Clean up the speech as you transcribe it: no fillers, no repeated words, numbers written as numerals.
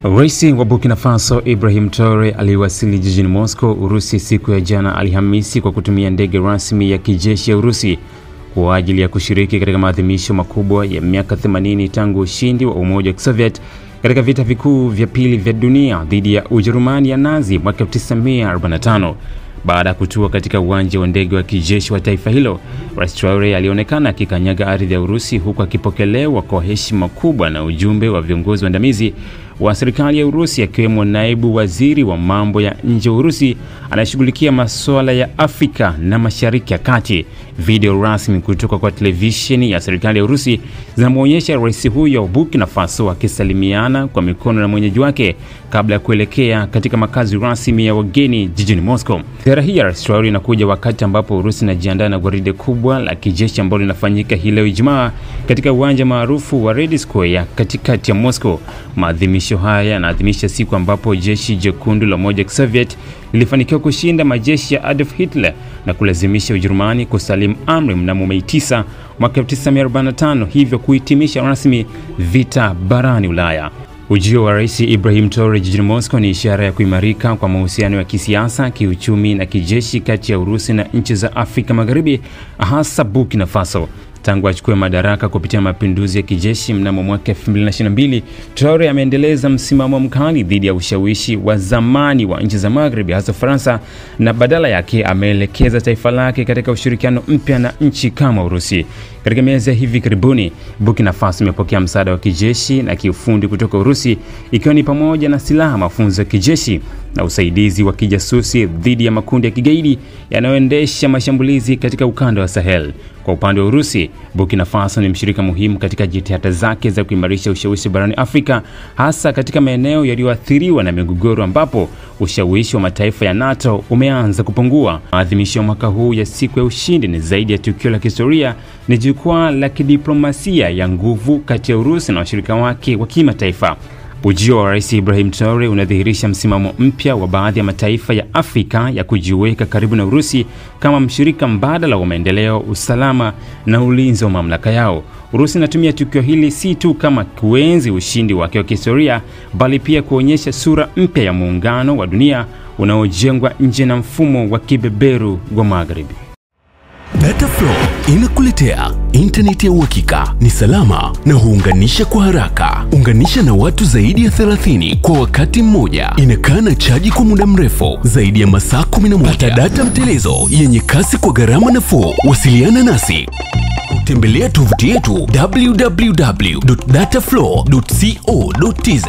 Rais wa Burkina Faso Ibrahim Traore aliwasili jijini Moscow, Urusi siku ya jana Alhamisi kwa kutumia ndege rasmi ya kijeshi ya Urusi kwa ajili ya kushiriki katika maadhimisho makubwa ya miaka 80 tangu ushindi wa Umoja wa Soviet katika vita vikuu vya pili vya dunia dhidi ya Ujerumani ya Nazi mwaka 1945. Baada ya kutua katika uwanja wa ndege wa kijeshi wa taifa hilo, Rais Traore alionekana akikanyaga ardhi ya Urusi huku akipokelewa kwa heshima kubwa na ujumbe wa viongozi waandamizi wa serikali ya Urusi, akiwemo naibu waziri wa mambo ya nje wa Urusi anayeshughulikia masuala ya Afrika na Mashariki ya Kati. Video rasmi kutoka kwa televisheni ya serikali ya Urusi zinamuonyesha rais huyo wa Burkina Faso akisalimiana kwa mikono na mwenyeji wake kabla ya kuelekea katika makazi rasmi ya wageni jijini Moscow. Ziara hii ya Rais Traore inakuja wakati ambapo Urusi inajiandaa na gwaride kubwa la kijeshi ambalo linafanyika hii leo Ijumaa katika uwanja maarufu wa Red Square katikati ya Moscow. Maadhimisho haya yanaadhimisha siku ambapo jeshi jekundu la Umoja wa Soviet lilifanikiwa kushinda majeshi ya Adolf Hitler na kulazimisha Ujerumani kusalimu amri mnamo Mei 9 mwaka 1945, hivyo kuhitimisha rasmi vita barani Ulaya. Ujio wa Rais Ibrahim Traore jijini Moscow ni ishara ya kuimarika kwa mahusiano ya kisiasa, kiuchumi na kijeshi kati ya Urusi na nchi za Afrika Magharibi, hasa Burkina Faso. Tangu achukue madaraka kupitia mapinduzi ya kijeshi mnamo mwaka 2022, Traore ameendeleza msimamo mkali dhidi ya ushawishi wa zamani wa nchi za Magharibi, hasa Faransa, na badala yake ameelekeza taifa lake katika ushirikiano mpya na nchi kama Urusi. Katika miezi ya hivi karibuni, Burkina Faso imepokea msaada wa kijeshi na kiufundi kutoka Urusi, ikiwa ni pamoja na silaha, mafunzo ya kijeshi na usaidizi wa kijasusi dhidi ya makundi ya kigaidi yanayoendesha mashambulizi katika ukanda wa Sahel. Kwa upande wa Urusi, Burkina Faso ni mshirika muhimu katika jitihada zake za kuimarisha ushawishi barani Afrika, hasa katika maeneo yaliyoathiriwa na migogoro ambapo ushawishi wa mataifa ya NATO umeanza kupungua. Maadhimisho ya mwaka huu ya siku ya ushindi ni zaidi ya tukio la kihistoria, ni jukwaa la kidiplomasia ya nguvu kati ya Urusi na washirika wake wa kimataifa. Ujio wa Rais Ibrahim Traore unadhihirisha msimamo mpya wa baadhi ya mataifa ya Afrika ya kujiweka karibu na Urusi kama mshirika mbadala wa maendeleo, usalama na ulinzi wa mamlaka yao. Urusi inatumia tukio hili si tu kama kuenzi ushindi wake wa kihistoria, bali pia kuonyesha sura mpya ya muungano wa dunia unaojengwa nje na mfumo wa kibeberu wa Magharibi. Dataflow inakuletea internet ya uhakika, ni salama na huunganisha kwa haraka. Unganisha na watu zaidi ya 30 kwa wakati mmoja. Inakaa na chaji kwa muda mrefu zaidi ya masaa 11. Pata data mtelezo yenye kasi kwa gharama nafuu. Wasiliana nasi. Tembelea tovuti yetu www.dataflow.co.tz.